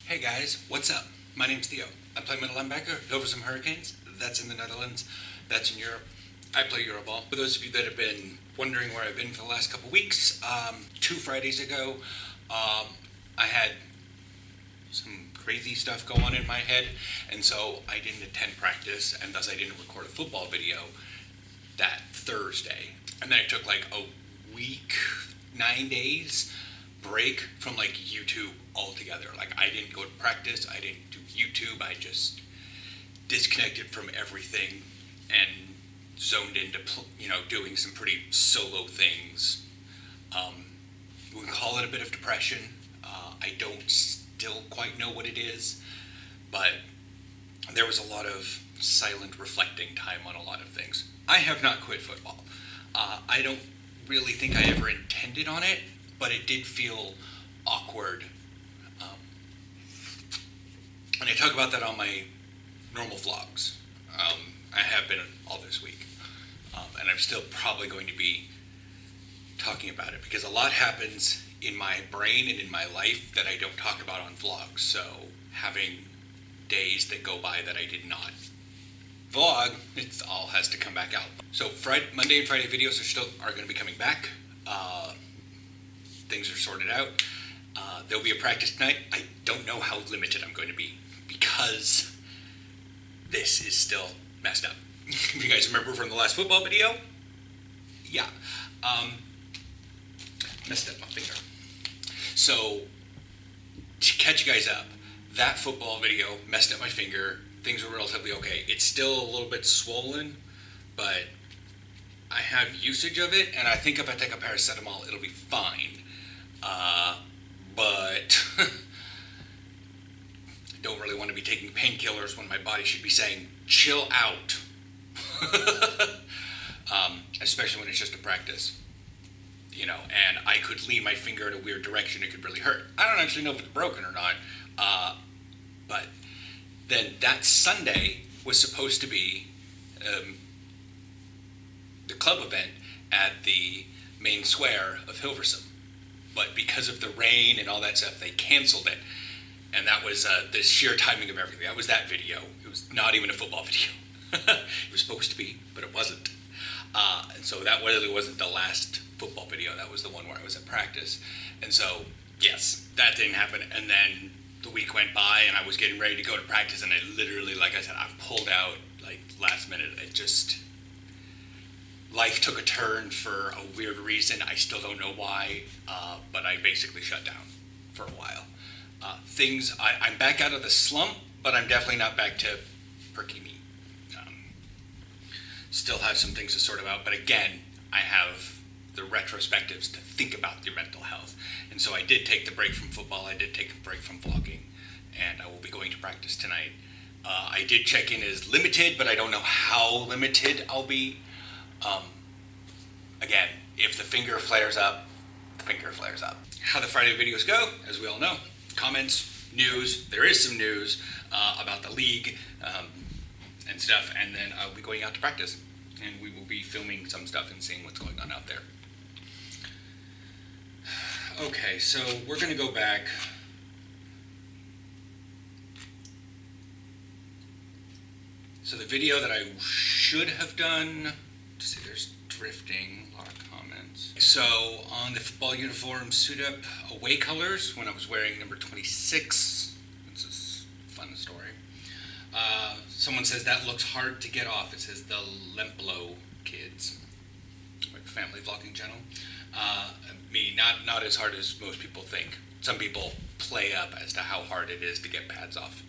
Hey guys, what's up? My name's Theo. I play middle linebacker, Hilversum Hurricanes. That's in the Netherlands. That's in Europe. I play Euroball. For those of you that have been wondering where I've been for the last couple weeks, 2 Fridays ago, I had some crazy stuff go on in my head, and so I didn't attend practice, and thus I didn't record a football video that Thursday. And then I took like a week, 9 days break from like YouTube altogether. Like I didn't go to practice, I didn't do YouTube, I just disconnected from everything and zoned into doing some pretty solo things. We can call it a bit of depression. I don't still quite know what it is, but there was a lot of silent reflecting time on a lot of things. I have not quit football. I don't really think I ever intended on it, but it did feel awkward. And I talk about that on my normal vlogs. I have been all this week. And I'm still probably going to be talking about it because a lot happens in my brain and in my life that I don't talk about on vlogs. So having days that go by that I did not vlog, it all has to come back out. So Monday and Friday videos are going to be coming back. Things are sorted out. There'll be a practice tonight. I don't know how limited I'm going to be because this is still messed up. If you guys remember from the last football video, yeah, messed up my finger. So to catch you guys up, that football video messed up my finger. Things were relatively okay. It's still a little bit swollen, but I have usage of it, and I think if I take a paracetamol, it'll be fine. But I don't really want to be taking painkillers when my body should be saying, chill out. Especially when it's just a practice. And I could lean my finger in a weird direction, it could really hurt. I don't actually know if it's broken or not. But then that Sunday was supposed to be the club event at the main square of Hilversum. But because of the rain and all that stuff, they canceled it. And that was the sheer timing of everything. That was that video. It was not even a football video. It was supposed to be, but it wasn't. And so that really wasn't the last football video. That was the one where I was at practice. And so, yes, that didn't happen. And then the week went by and I was getting ready to go to practice. And I literally, like I said, I pulled out like last minute. Life took a turn for a weird reason. I still don't know why, but I basically shut down for a while. I'm back out of the slump, but I'm definitely not back to perky meat. Still have some things to sort out, but again, I have the retrospectives to think about your mental health. And so I did take the break from football, I did take a break from vlogging, and I will be going to practice tonight. I did check in as limited, but I don't know how limited I'll be. Again, if the finger flares up, the finger flares up. How the Friday videos go, as we all know. Comments, news, there is some news about the league and stuff, and then I'll be going out to practice. And we will be filming some stuff and seeing what's going on out there. Okay, so we're going to go back. So the video that I should have done, see, there's drifting, a lot of comments. So on the football uniform suit up away colors, when I was wearing number 26, it's a fun story. Someone says that looks hard to get off. It says the Lemplo kids, like family vlogging channel. Me, not as hard as most people think. Some people play up as to how hard it is to get pads off.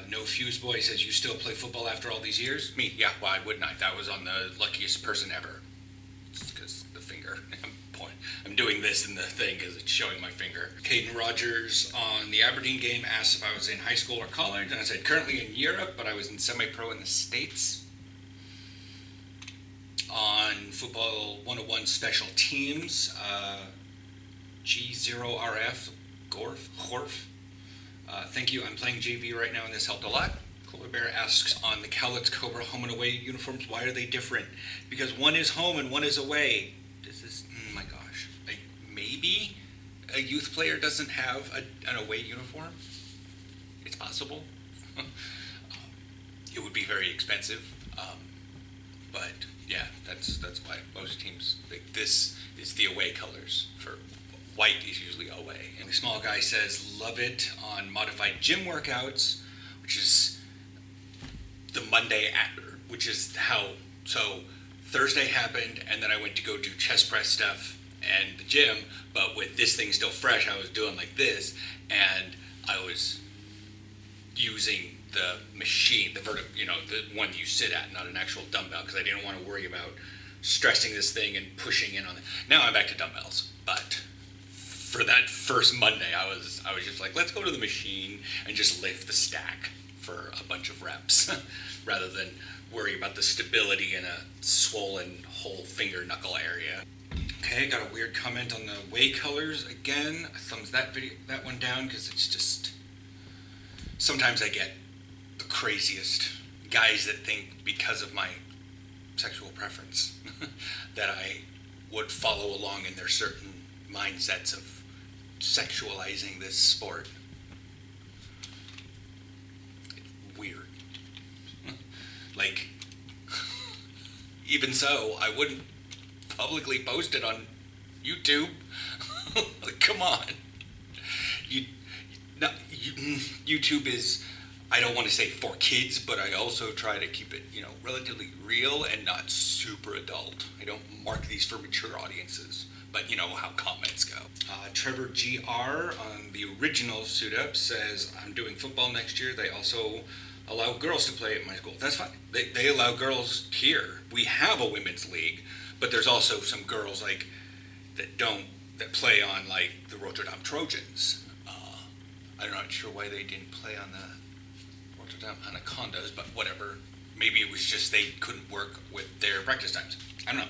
No Fuse Boy says, you still play football after all these years? Me, yeah, why wouldn't I? That was on the luckiest person ever. It's because the finger. I'm doing this in the thing because it's showing my finger. Caden Rogers on the Aberdeen game asked if I was in high school or college, and I said currently in Europe, but I was in semi-pro in the States. On Football 101 Special Teams, G0RF, Gorf. Thank you, I'm playing JV right now and this helped a lot. Polar Bear asks on the Cowlitz Cobra home and away uniforms, why are they different? Because one is home and one is away. This is, my gosh. Maybe a youth player doesn't have an away uniform? It's possible. It would be very expensive, but yeah, that's why most teams think this is the away colors. For white is usually away. And the small guy says, love it on modified gym workouts, which is the Monday after, which is how, so Thursday happened, and then I went to go do chest press stuff and the gym, but with this thing still fresh, I was doing like this, and I was using the machine, the one you sit at, not an actual dumbbell, because I didn't want to worry about stressing this thing and pushing in on it. Now I'm back to dumbbells, but for that first Monday, I was just like, let's go to the machine and just lift the stack for a bunch of reps, rather than worry about the stability in a swollen whole finger knuckle area. Okay, got a weird comment on the way colors again. I thumbs that one down because it's just, sometimes I get the craziest guys that think because of my sexual preference that I would follow along in their certain mindsets of sexualizing this sport. It's weird. Like, even so, I wouldn't publicly post it on YouTube. Like, come on. YouTube is, I don't want to say for kids, but I also try to keep it, relatively real and not super adult. I don't mark these for mature audiences, but you know how comments go. Trevor GR on the original Suit Up says, I'm doing football next year. They also allow girls to play at my school. That's fine. They allow girls here. We have a women's league, but there's also some girls that play on like the Rotterdam Trojans. I'm not sure why they didn't play on the Rotterdam Anacondas, but whatever. Maybe it was just they couldn't work with their practice times. I don't know.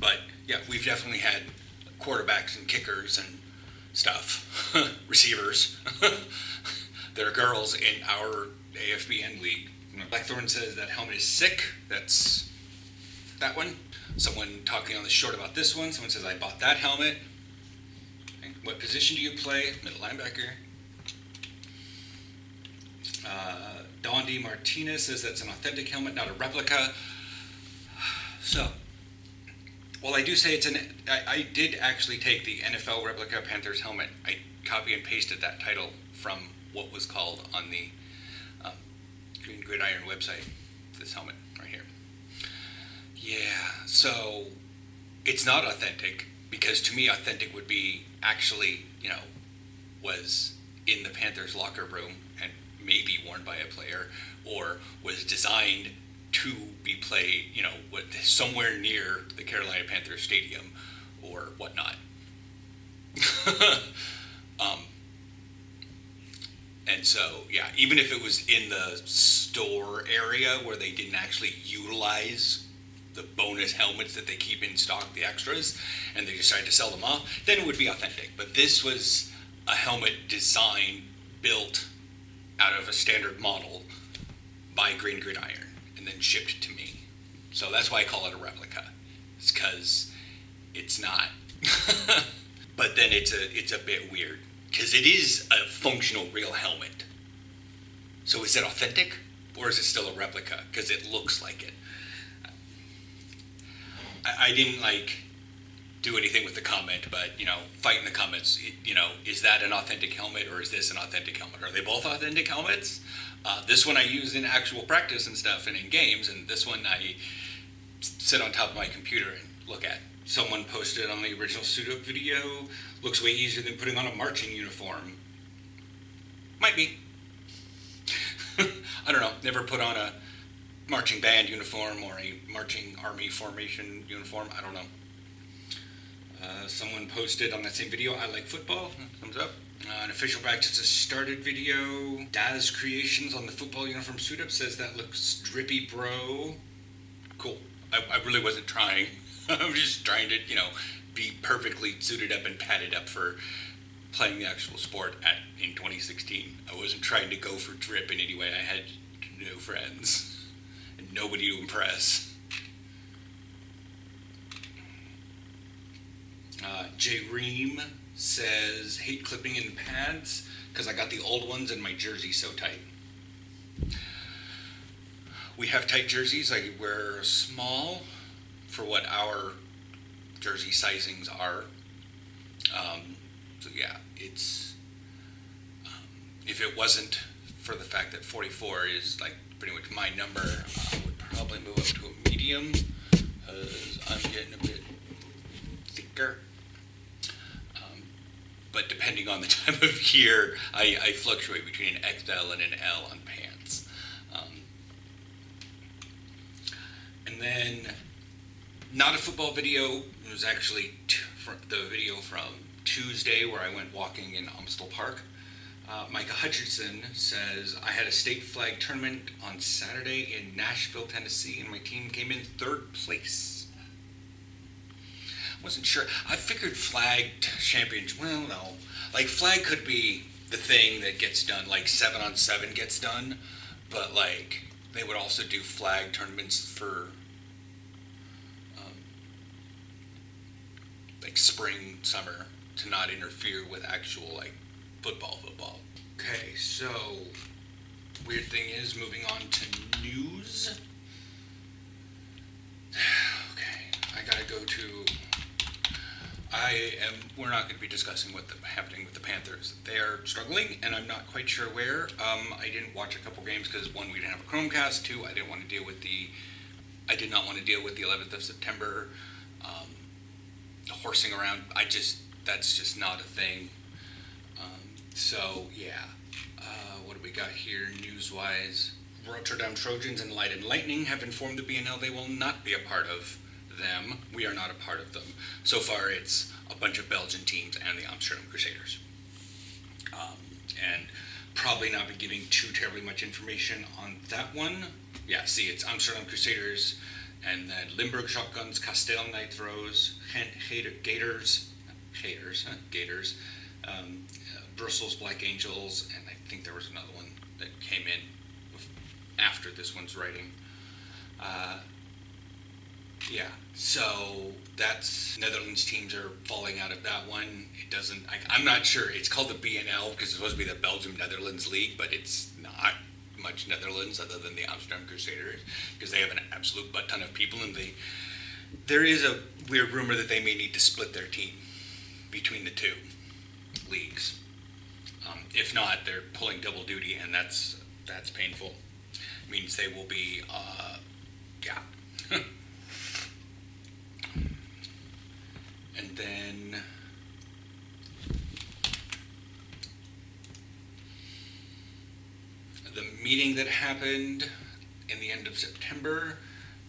But yeah, we've definitely had quarterbacks and kickers and stuff, receivers. There are girls in our AFBN league. Blackthorn says that helmet is sick. That's that one. Someone talking on the short about this one. Someone says, I bought that helmet. Okay. What position do you play? Middle linebacker. Dondi Martinez says that's an authentic helmet, not a replica. So, well, I do say I did actually take the NFL replica Panthers helmet. I copy and pasted that title from what was called on the Green Gridiron website, this helmet right here. Yeah, so it's not authentic, because to me authentic would be actually, was in the Panthers locker room and maybe worn by a player, or was designed to be played, somewhere near the Carolina Panthers stadium or whatnot. And so, yeah, even if it was in the store area where they didn't actually utilize the bonus helmets that they keep in stock, the extras, and they decided to sell them off, then it would be authentic. But this was a helmet designed, built out of a standard model by Green Gridiron, and then shipped to me. So that's why I call it a replica. It's because it's not. But then it's a bit weird, because it is a functional real helmet. So is it authentic, or is it still a replica? Because it looks like it. I didn't do anything with the comment, but fight in the comments. Is that an authentic helmet, or is this an authentic helmet? Are they both authentic helmets? This one I use in actual practice and stuff, and in games, and this one I sit on top of my computer and look at. Someone posted on the original Suit Up video, looks way easier than putting on a marching uniform. Might be. I don't know. Never put on a marching band uniform or a marching army formation uniform. I don't know. Someone posted on that same video, I like football. Thumbs up. An official practice has started video. Daz Creations on the football uniform Suit Up says that looks drippy, bro. Cool. I really wasn't trying. I'm just trying to, be perfectly suited up and padded up for playing the actual sport in 2016. I wasn't trying to go for drip in any way. I had no friends and nobody to impress. J. Ream says, hate clipping in pads. because I got the old ones and my jersey's so tight. We have tight jerseys. I wear small for what our jersey sizings are. So yeah, it's if it wasn't for the fact that 44 is like pretty much my number, I would probably move up to a medium because I'm getting a bit thicker. But depending on the time of year, I fluctuate between an XL and an L on pants. And then, not a football video. It was actually the video from Tuesday where I went walking in Amstel Park. Micah Hutchinson says, I had a state flag tournament on Saturday in Nashville, Tennessee, and my team came in 3rd place. Wasn't sure. I figured flag championship, well, no. Like, flag could be the thing that gets done, like 7-on-7 gets done, but, like, they would also do flag tournaments for, like, spring, summer, to not interfere with actual, like, football. Okay, so, weird thing is, moving on to news. Okay, I gotta go to... we're not going to be discussing what's happening with the Panthers. They are struggling, and I'm not quite sure where. I didn't watch a couple games because, 1, we didn't have a Chromecast. 2, I did not want to deal with the 11th of September horsing around. That's just not a thing. So, yeah. What do we got here news-wise? Rotterdam Trojans and Leiden Lightning have informed the BNL they will not be a part of them. We are not a part of them. So far, it's a bunch of Belgian teams and the Amsterdam Crusaders. And probably not be giving too terribly much information on that one. Yeah, see, it's Amsterdam Crusaders, and then Limburg Shotguns, Kasteel Nitros, Gators, Brussels Black Angels, and I think there was another one that came in after this one's writing. Yeah, so that's Netherlands teams are falling out of that one. It doesn't, I'm not sure. It's called the BNL because it's supposed to be the Belgium-Netherlands League, but it's not much Netherlands other than the Amsterdam Crusaders because they have an absolute butt ton of people, and there is a weird rumor that they may need to split their team between the two leagues. If not, they're pulling double duty, and that's painful. It means they will be, yeah. And then the meeting that happened in the end of September,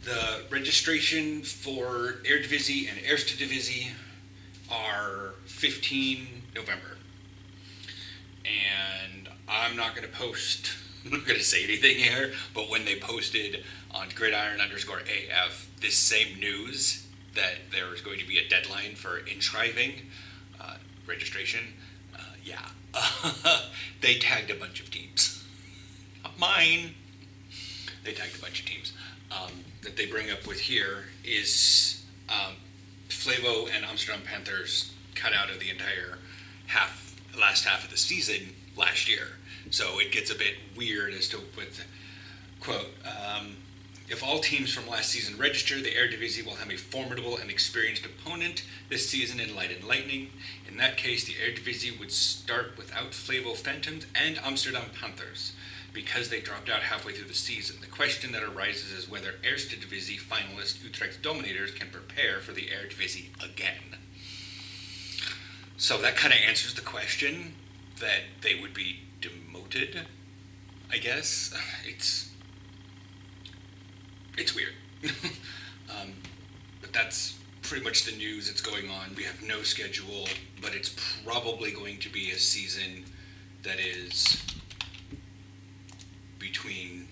the registration for Eredivisie and Eerste Divisie are 15 November. And I'm not going to say anything here, but when they posted on gridiron_AF this same news that there was going to be a deadline for inscribing registration, they tagged a bunch of teams. Not mine. They tagged a bunch of teams. That they bring up with here is Flavo and Amsterdam Panthers cut out of the entire last half of the season last year. So it gets a bit weird as to with quote, if all teams from last season register, the Eredivisie will have a formidable and experienced opponent this season in Leiden Lightning. In that case, the Eredivisie would start without Flavo Phantoms and Amsterdam Panthers because they dropped out halfway through the season. The question that arises is whether Eerste Divisie finalist Utrecht Dominators can prepare for the Eredivisie again. So that kind of answers the question that they would be demoted, I guess. It's weird. But that's pretty much the news that's going on. We have no schedule, but it's probably going to be a season that is between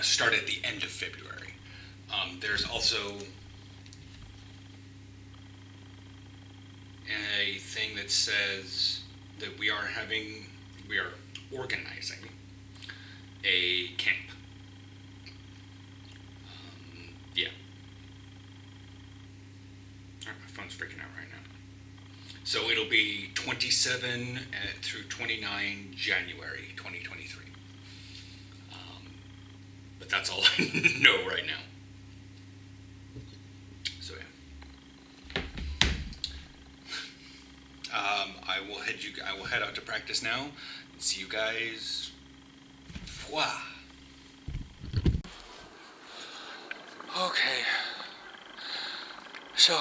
start at the end of February. There's also a thing that says that we are organizing a camp. Yeah. All right, my phone's freaking out right now. So it'll be 27 through 29 January 2023. But that's all I know right now. So yeah. I will head out to practice now. See you guys. Wow. Okay, so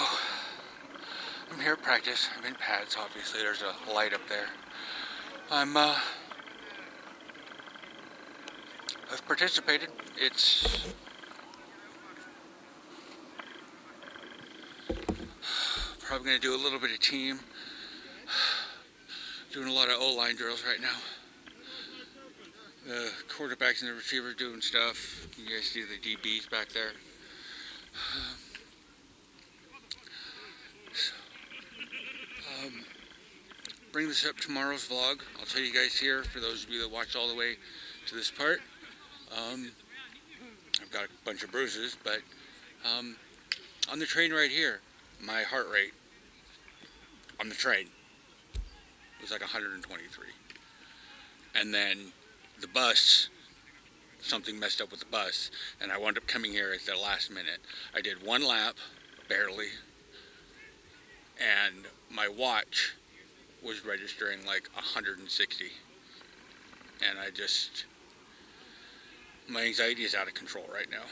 I'm here at practice. I'm in pads, obviously. There's a light up there. I've participated. It's probably going to do a little bit of team. Doing a lot of O-line drills right now. The quarterbacks and the receivers doing stuff. You guys see the DBs back there. Bring this up tomorrow's vlog. I'll tell you guys here, for those of you that watched all the way to this part. I've got a bunch of bruises, but on the train right here, my heart rate on the train was like 123. And then the bus, something messed up with the bus, and I wound up coming here at the last minute. I did one lap, barely, and my watch was registering like 160. And my anxiety is out of control right now.